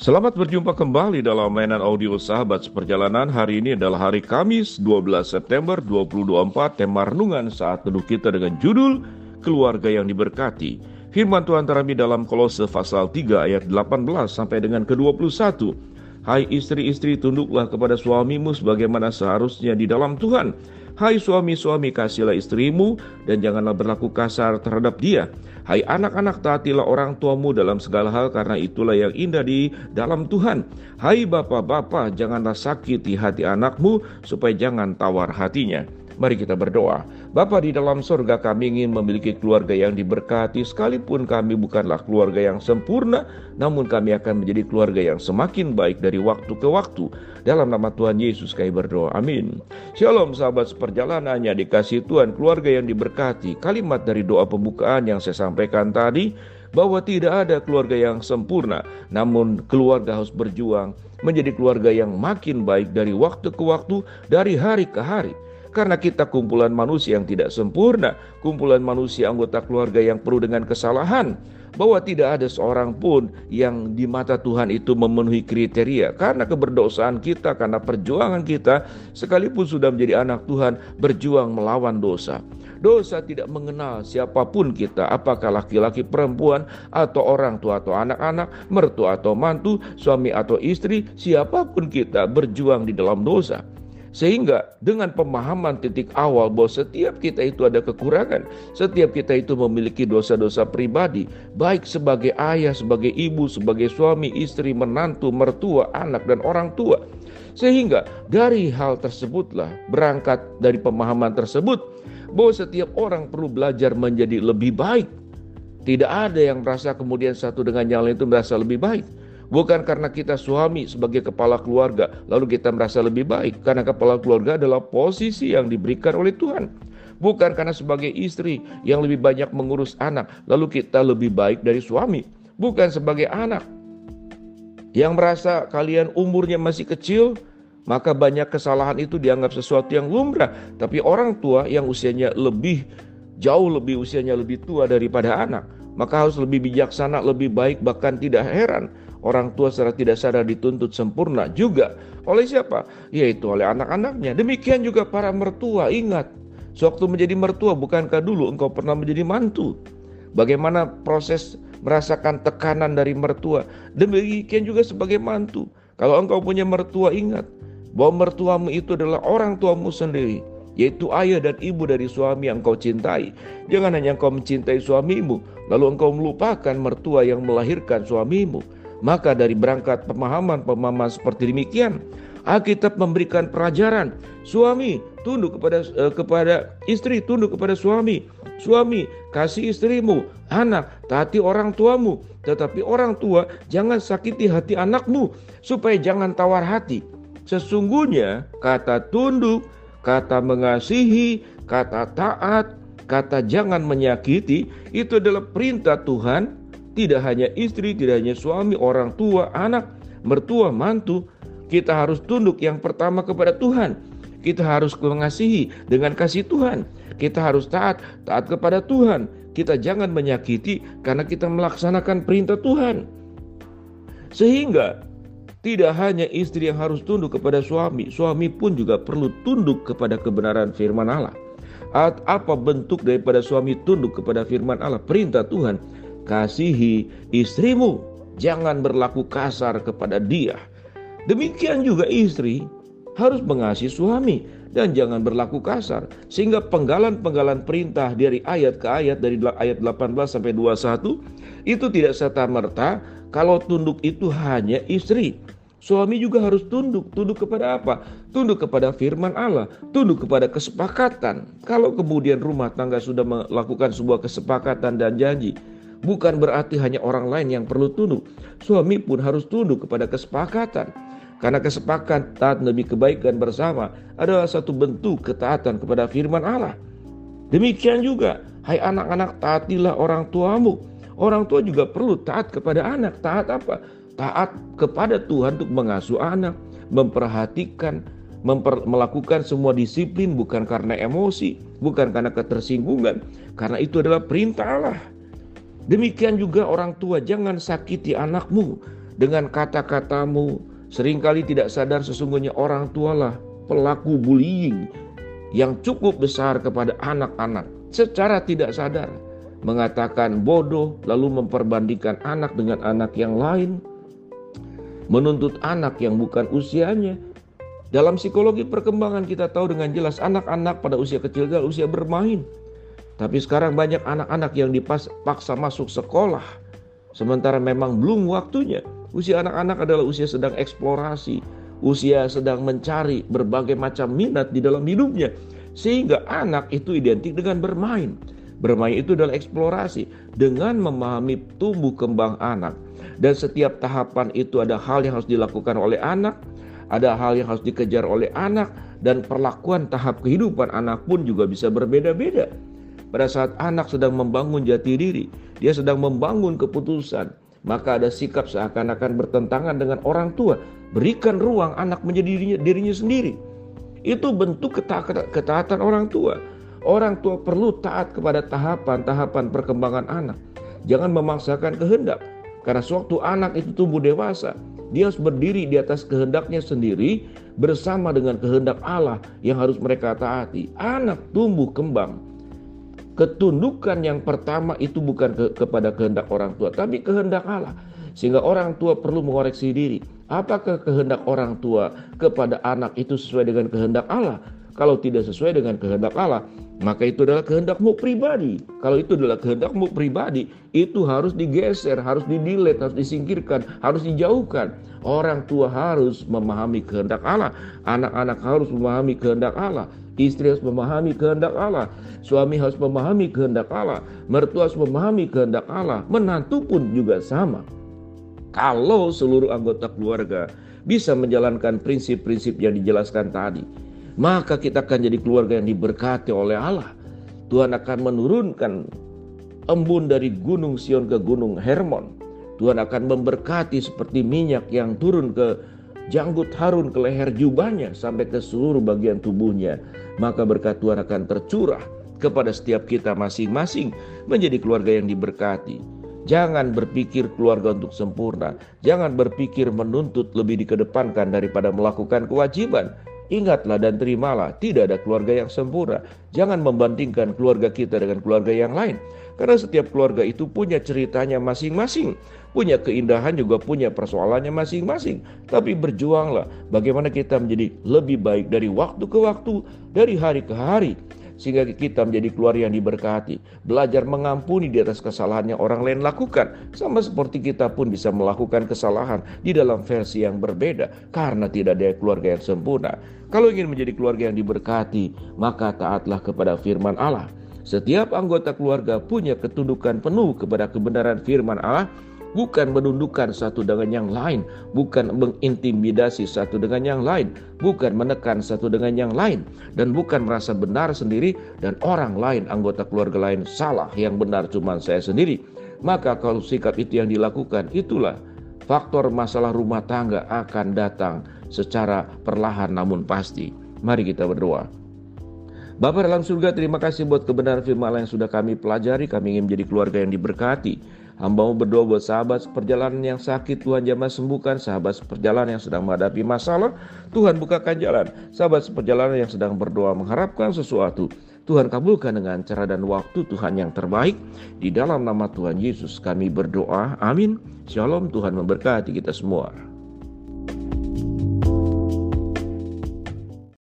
Selamat berjumpa kembali dalam mainan audio Sahabat Seperjalanan. Hari ini adalah hari Kamis 12 September 2024. Tema renungan saat teduh kita dengan judul Keluarga yang Diberkati. Firman Tuhan terambil dalam Kolose pasal 3 ayat 18 sampai dengan ke-21. Hai istri-istri, tunduklah kepada suamimu sebagaimana seharusnya di dalam Tuhan. Hai suami-suami, kasihilah istrimu dan janganlah berlaku kasar terhadap dia. Hai anak-anak, taatilah orang tuamu dalam segala hal, karena itulah yang indah di dalam Tuhan. Hai bapak-bapak, janganlah sakiti hati anakmu supaya jangan tawar hatinya. Mari kita berdoa. Bapa di dalam surga, kami ingin memiliki keluarga yang diberkati. Sekalipun kami bukanlah keluarga yang sempurna, namun kami akan menjadi keluarga yang semakin baik dari waktu ke waktu. Dalam nama Tuhan Yesus kami berdoa, amin. Shalom sahabat seperjalanannya, dikasih Tuhan, keluarga yang diberkati. Kalimat dari doa pembukaan yang saya sampaikan tadi, bahwa tidak ada keluarga yang sempurna, namun keluarga harus berjuang menjadi keluarga yang makin baik dari waktu ke waktu, dari hari ke hari. Karena kita kumpulan manusia yang tidak sempurna, kumpulan manusia anggota keluarga yang penuh dengan kesalahan, bahwa tidak ada seorang pun yang di mata Tuhan itu memenuhi kriteria. Karena keberdosaan kita, karena perjuangan kita, sekalipun sudah menjadi anak Tuhan, berjuang melawan dosa. Dosa tidak mengenal siapapun kita, apakah laki-laki, perempuan, atau orang tua atau anak-anak, mertua atau mantu, suami atau istri, siapapun kita berjuang di dalam dosa. Sehingga dengan pemahaman titik awal bahwa setiap kita itu ada kekurangan, setiap kita itu memiliki dosa-dosa pribadi, baik sebagai ayah, sebagai ibu, sebagai suami, istri, menantu, mertua, anak, dan orang tua. Sehingga dari hal tersebutlah, berangkat dari pemahaman tersebut, bahwa setiap orang perlu belajar menjadi lebih baik. Tidak ada yang merasa kemudian satu dengan yang lain itu merasa lebih baik. Bukan karena kita suami sebagai kepala keluarga lalu kita merasa lebih baik, karena kepala keluarga adalah posisi yang diberikan oleh Tuhan. Bukan karena sebagai istri yang lebih banyak mengurus anak lalu kita lebih baik dari suami. Bukan sebagai anak yang merasa kalian umurnya masih kecil, maka banyak kesalahan itu dianggap sesuatu yang lumrah. Tapi orang tua yang usianya jauh lebih tua daripada anak, maka harus lebih bijaksana, lebih baik. Bahkan tidak heran orang tua secara tidak sadar dituntut sempurna juga oleh siapa? Yaitu oleh anak-anaknya. Demikian juga para mertua. Ingat, sewaktu menjadi mertua, bukankah dulu engkau pernah menjadi mantu? Bagaimana proses merasakan tekanan dari mertua? Demikian juga sebagai mantu. Kalau engkau punya mertua, ingat bahwa mertuamu itu adalah orang tuamu sendiri, yaitu ayah dan ibu dari suami yang kau cintai. Jangan hanya engkau mencintai suamimu lalu engkau melupakan mertua yang melahirkan suamimu. Maka dari berangkat pemahaman seperti demikian, Alkitab memberikan pelajaran. Suami tunduk kepada istri, tunduk kepada suami. Suami kasih istrimu, anak taati orang tuamu. Tetapi orang tua jangan sakiti hati anakmu supaya jangan tawar hati. Sesungguhnya kata tunduk, kata mengasihi, kata taat, kata jangan menyakiti, itu adalah perintah Tuhan. Tidak hanya istri, tidak hanya suami, orang tua, anak, mertua, mantu. Kita harus tunduk yang pertama kepada Tuhan. Kita harus mengasihi dengan kasih Tuhan. Kita harus taat kepada Tuhan. Kita jangan menyakiti karena kita melaksanakan perintah Tuhan. Sehingga tidak hanya istri yang harus tunduk kepada suami, suami pun juga perlu tunduk kepada kebenaran firman Allah. Apa bentuk daripada suami tunduk kepada firman Allah? Perintah Tuhan. Kasihi istrimu, jangan berlaku kasar kepada dia. Demikian juga istri harus mengasihi suami dan jangan berlaku kasar. Sehingga penggalan-penggalan perintah dari ayat ke ayat, dari ayat 18 sampai 21, itu tidak serta-merta kalau tunduk itu hanya istri. Suami juga harus tunduk. Tunduk kepada apa? Tunduk kepada firman Allah, tunduk kepada kesepakatan. Kalau kemudian rumah tangga sudah melakukan sebuah kesepakatan dan janji, bukan berarti hanya orang lain yang perlu tunduk. Suami pun harus tunduk kepada kesepakatan. Karena kesepakatan demi kebaikan bersama adalah satu bentuk ketaatan kepada firman Allah. Demikian juga, hai anak-anak, taatilah orang tuamu. Orang tua juga perlu taat kepada anak. Taat apa? Taat kepada Tuhan untuk mengasuh anak, memperhatikan, melakukan semua disiplin bukan karena emosi, bukan karena ketersinggungan. Karena itu adalah perintah Allah. Demikian juga orang tua, jangan sakiti anakmu. dengan kata-katamu. Seringkali tidak sadar sesungguhnya orang tualah pelaku bullying yang cukup besar kepada anak-anak. Secara tidak sadar mengatakan bodoh, lalu memperbandingkan anak dengan anak yang lain, menuntut anak yang bukan usianya. Dalam psikologi perkembangan kita tahu dengan jelas anak-anak pada usia kecil adalah usia bermain. Tapi sekarang banyak anak-anak yang dipaksa masuk sekolah, sementara memang belum waktunya. Usia anak-anak adalah usia sedang eksplorasi, usia sedang mencari berbagai macam minat di dalam hidupnya. Sehingga anak itu identik dengan bermain. Bermain itu adalah eksplorasi dengan memahami tumbuh kembang anak. Dan setiap tahapan itu ada hal yang harus dilakukan oleh anak, ada hal yang harus dikejar oleh anak, dan perlakuan tahap kehidupan anak pun juga bisa berbeda-beda. Pada saat anak sedang membangun jati diri, dia sedang membangun keputusan, maka ada sikap seakan-akan bertentangan dengan orang tua. Berikan ruang anak menjadi dirinya sendiri. Itu bentuk ketaatan orang tua. Orang tua perlu taat kepada tahapan-tahapan perkembangan anak. Jangan memaksakan kehendak. Karena sewaktu anak itu tumbuh dewasa, dia harus berdiri di atas kehendaknya sendiri bersama dengan kehendak Allah yang harus mereka taati. Anak tumbuh kembang. Ketundukan yang pertama itu bukan kepada kehendak orang tua, tapi kehendak Allah. Sehingga orang tua perlu mengoreksi diri. Apakah kehendak orang tua kepada anak itu sesuai dengan kehendak Allah? Kalau tidak sesuai dengan kehendak Allah, maka itu adalah kehendakmu pribadi. Kalau itu adalah kehendakmu pribadi, itu harus digeser, harus di-delete, harus disingkirkan, harus dijauhkan. Orang tua harus memahami kehendak Allah. Anak-anak harus memahami kehendak Allah. Istri harus memahami kehendak Allah. Suami harus memahami kehendak Allah. Mertua harus memahami kehendak Allah. Menantu pun juga sama. Kalau seluruh anggota keluarga bisa menjalankan prinsip-prinsip yang dijelaskan tadi, maka kita akan jadi keluarga yang diberkati oleh Allah. Tuhan akan menurunkan embun dari gunung Sion ke gunung Hermon. Tuhan akan memberkati seperti minyak yang turun ke janggut Harun, ke leher jubahnya sampai ke seluruh bagian tubuhnya. Maka berkat Tuhan akan tercurah kepada setiap kita masing-masing menjadi keluarga yang diberkati. Jangan berpikir keluarga untuk sempurna. Jangan berpikir menuntut lebih dikedepankan daripada melakukan kewajiban. Ingatlah dan terimalah, tidak ada keluarga yang sempurna. Jangan membandingkan keluarga kita dengan keluarga yang lain. Karena setiap keluarga itu punya ceritanya masing-masing. Punya keindahan, juga punya persoalannya masing-masing. Tapi berjuanglah bagaimana kita menjadi lebih baik dari waktu ke waktu, dari hari ke hari. Sehingga kita menjadi keluarga yang diberkati. Belajar mengampuni di atas kesalahan yang orang lain lakukan. Sama seperti kita pun bisa melakukan kesalahan di dalam versi yang berbeda. Karena tidak ada keluarga yang sempurna. Kalau ingin menjadi keluarga yang diberkati, maka taatlah kepada firman Allah. Setiap anggota keluarga punya ketundukan penuh kepada kebenaran firman Allah. Bukan menundukkan satu dengan yang lain, bukan mengintimidasi satu dengan yang lain, bukan menekan satu dengan yang lain, dan bukan merasa benar sendiri dan orang lain, anggota keluarga lain salah, yang benar cuma saya sendiri. Maka kalau sikap itu yang dilakukan, itulah faktor masalah rumah tangga akan datang secara perlahan namun pasti. Mari kita berdoa. Bapa dalam surga, terima kasih buat kebenaran firman Allah yang sudah kami pelajari. Kami ingin menjadi keluarga yang diberkati. Hamba-Mu berdoa buat sahabat perjalanan yang sakit, Tuhan jamah sembuhkan. Sahabat perjalanan yang sedang menghadapi masalah, Tuhan bukakan jalan. Sahabat perjalanan yang sedang berdoa mengharapkan sesuatu, Tuhan kabulkan dengan cara dan waktu Tuhan yang terbaik. Di dalam nama Tuhan Yesus kami berdoa, amin. Shalom, Tuhan memberkati kita semua.